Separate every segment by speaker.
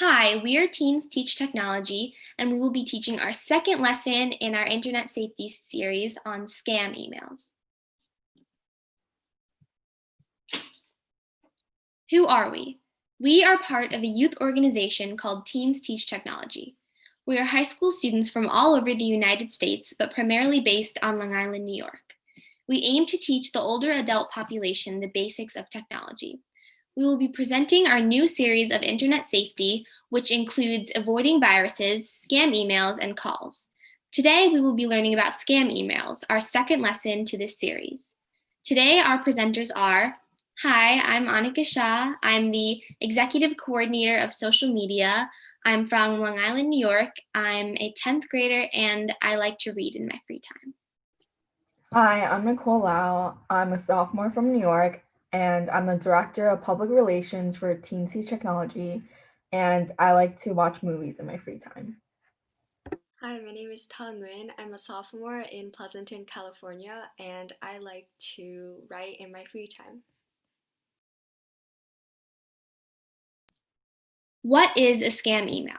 Speaker 1: Hi, we are Teens Teach Technology, and we will be teaching our second lesson in our Internet Safety series on scam emails. Who are we? We are part of a youth organization called Teens Teach Technology. We are high school students from all over the United States, but primarily based on Long Island, New York. We aim to teach the older adult population the basics of technology. We will be presenting our new series of internet safety, which includes avoiding viruses, scam emails, and calls. Today, we will be learning about scam emails, our second lesson to this series. Today, our presenters are, hi, I'm Anika Shah. I'm the Executive Coordinator of Social Media. I'm from Long Island, New York. I'm a 10th grader, and I like to read in my free time.
Speaker 2: Hi, I'm Nicole Lau. I'm a sophomore from New York, and I'm the Director of Public Relations for Teens Teach Technology, and I like to watch movies in my free time.
Speaker 3: Hi, my name is Tho Nguyen. I'm a sophomore in Pleasanton, California, and I like to write in my free time.
Speaker 1: What is a scam email?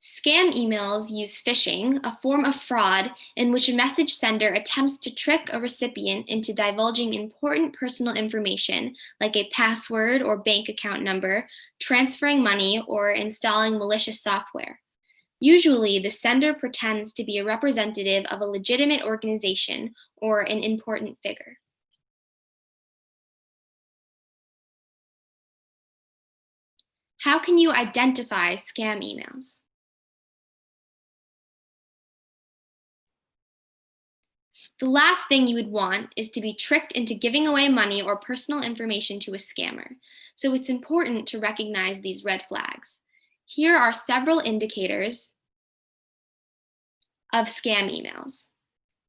Speaker 1: Scam emails use phishing, a form of fraud in which a message sender attempts to trick a recipient into divulging important personal information like a password or bank account number, transferring money, or installing malicious software. Usually, the sender pretends to be a representative of a legitimate organization or an important figure. How can you identify scam emails? The last thing you would want is to be tricked into giving away money or personal information to a scammer, so it's important to recognize these red flags. Here are several indicators of scam emails.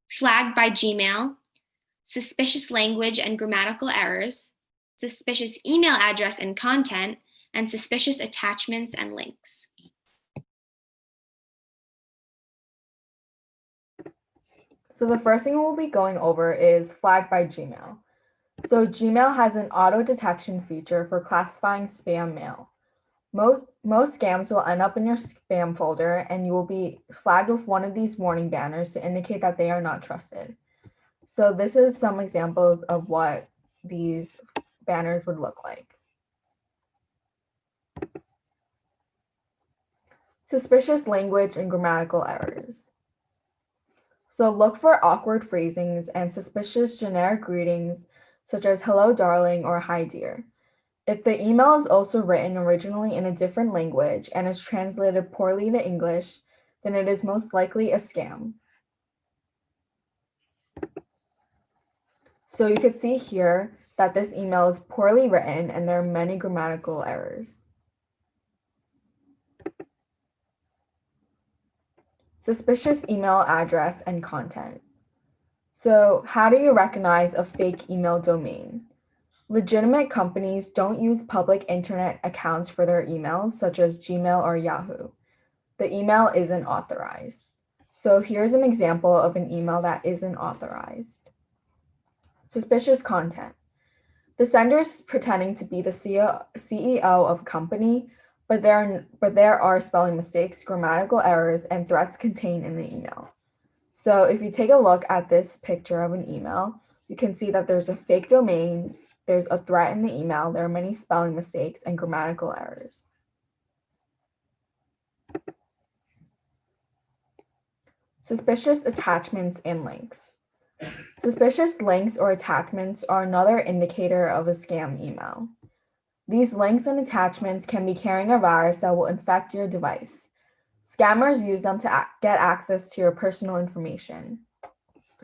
Speaker 1: Flagged by Gmail, suspicious language and grammatical errors, suspicious email address and content, and suspicious attachments and links.
Speaker 2: So the first thing we'll be going over is flagged by Gmail. So Gmail has an auto detection feature for classifying spam mail. Most scams will end up in your spam folder, and you will be flagged with one of these warning banners to indicate that they are not trusted. So this is some examples of what these banners would look like. Suspicious language and grammatical errors. So look for awkward phrasings and suspicious generic greetings such as hello darling or hi dear. If the email is also written originally in a different language and is translated poorly to English, then it is most likely a scam. So you can see here that this email is poorly written and there are many grammatical errors. Suspicious email address and content. So how do you recognize a fake email domain? Legitimate companies don't use public internet accounts for their emails, such as Gmail or Yahoo. The email isn't authorized. So here's an example of an email that isn't authorized. Suspicious content. The sender is pretending to be the CEO of a company, but there are spelling mistakes, grammatical errors, and threats contained in the email. So if you take a look at this picture of an email, you can see that there's a fake domain, there's a threat in the email, there are many spelling mistakes and grammatical errors. Suspicious attachments and links. Suspicious links or attachments are another indicator of a scam email. These links and attachments can be carrying a virus that will infect your device. Scammers use them to get access to your personal information.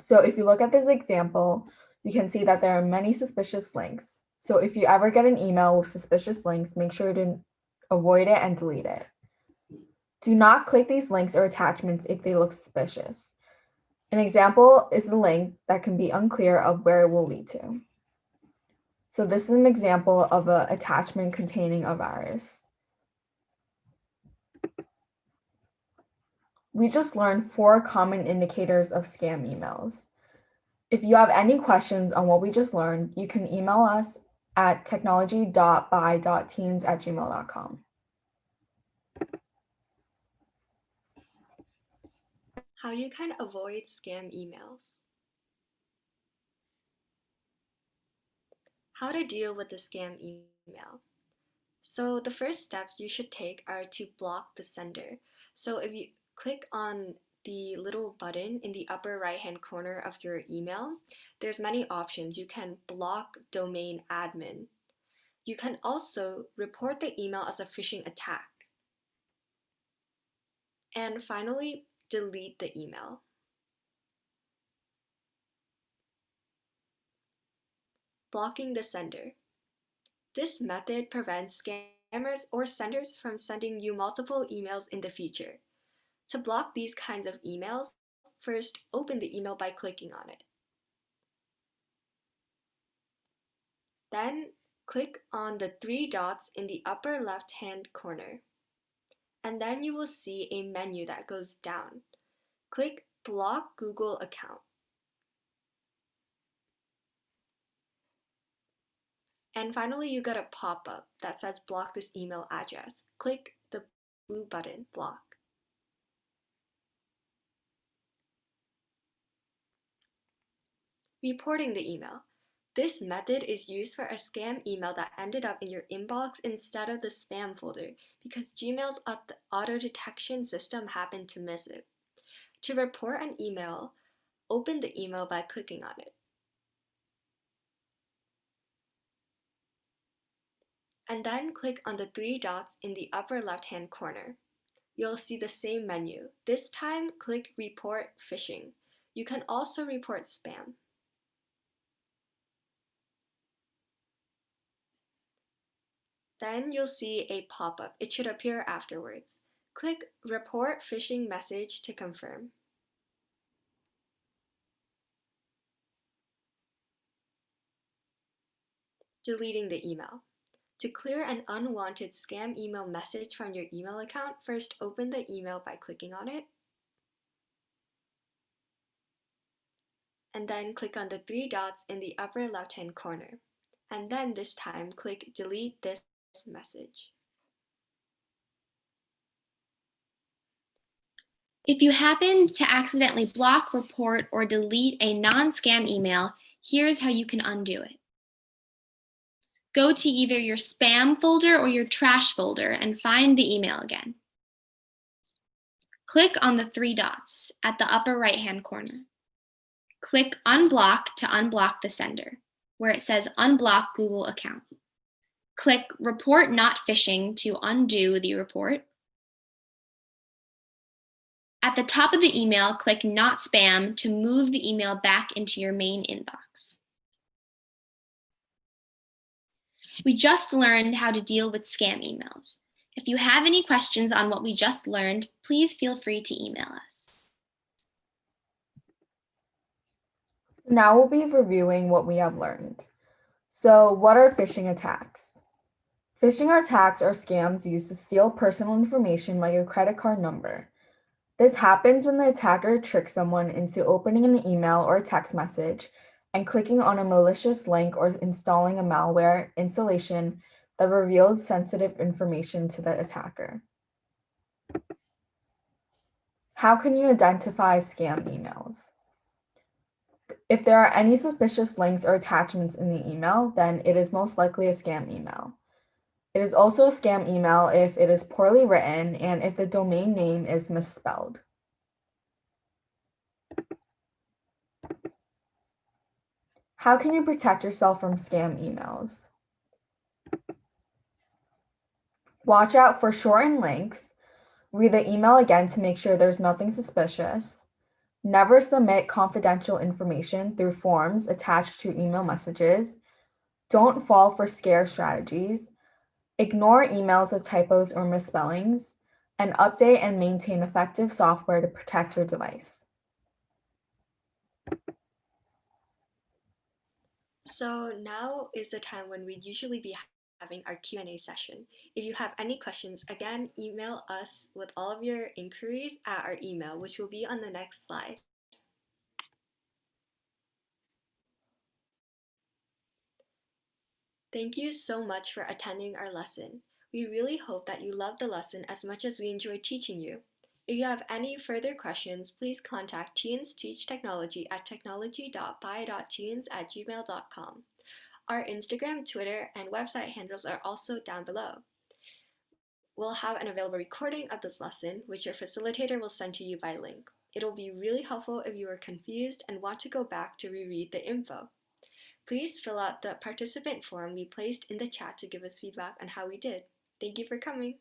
Speaker 2: So if you look at this example, you can see that there are many suspicious links. So if you ever get an email with suspicious links, make sure to avoid it and delete it. Do not click these links or attachments if they look suspicious. An example is the link that can be unclear of where it will lead to. So this is an example of an attachment containing a virus. We just learned 4 common indicators of scam emails. If you have any questions on what we just learned, you can email us at technology.by.teens@gmail.com.
Speaker 3: How you can avoid scam emails. How to deal with the scam email. So the first steps you should take are to block the sender. So if you click on the little button in the upper right hand corner of your email, there's many options. You can block domain admin. You can also report the email as a phishing attack. And finally, delete the email. Blocking the sender. This method prevents scammers or senders from sending you multiple emails in the future. To block these kinds of emails, first open the email by clicking on it. Then click on the three dots in the upper left-hand corner. And then you will see a menu that goes down. Click Block Google Account. And finally, you get a pop-up that says block this email address. Click the blue button, block. Reporting the email. This method is used for a scam email that ended up in your inbox instead of the spam folder because Gmail's auto detection system happened to miss it. To report an email, open the email by clicking on it. And then click on the three dots in the upper left-hand corner. You'll see the same menu. This time, click Report Phishing. You can also report spam. Then you'll see a pop-up. It should appear afterwards. Click Report Phishing Message to confirm. Deleting the email. To clear an unwanted scam email message from your email account, first open the email by clicking on it. And then click on the three dots in the upper left-hand corner. And then this time, click Delete this message.
Speaker 1: If you happen to accidentally block, report, or delete a non-scam email, here's how you can undo it. Go to either your spam folder or your trash folder and find the email again. Click on the three dots at the upper right-hand corner. Click Unblock to unblock the sender, where it says Unblock Google Account. Click Report Not Phishing to undo the report. At the top of the email, click Not Spam to move the email back into your main inbox. We just learned how to deal with scam emails. If you have any questions on what we just learned, please feel free to email us.
Speaker 2: Now we'll be reviewing what we have learned. So, what are phishing attacks? Phishing attacks are scams used to steal personal information like a credit card number. This happens when the attacker tricks someone into opening an email or a text message and clicking on a malicious link or installing a malware installation that reveals sensitive information to the attacker. How can you identify scam emails? If there are any suspicious links or attachments in the email, then it is most likely a scam email. It is also a scam email if it is poorly written and if the domain name is misspelled. How can you protect yourself from scam emails? Watch out for shortened links. Read the email again to make sure there's nothing suspicious. Never submit confidential information through forms attached to email messages. Don't fall for scare strategies. Ignore emails with typos or misspellings. And update and maintain effective software to protect your device.
Speaker 3: So now is the time when we'd usually be having our Q&A session. If you have any questions, again, email us with all of your inquiries at our email, which will be on the next slide. Thank you so much for attending our lesson. We really hope that you loved the lesson as much as we enjoyed teaching you. If you have any further questions, please contact Teens Teach Technology at technology.by.teens@gmail.com. Our Instagram, Twitter, and website handles are also down below. We'll have an available recording of this lesson, which your facilitator will send to you by link. It'll be really helpful if you are confused and want to go back to reread the info. Please fill out the participant form we placed in the chat to give us feedback on how we did. Thank you for coming.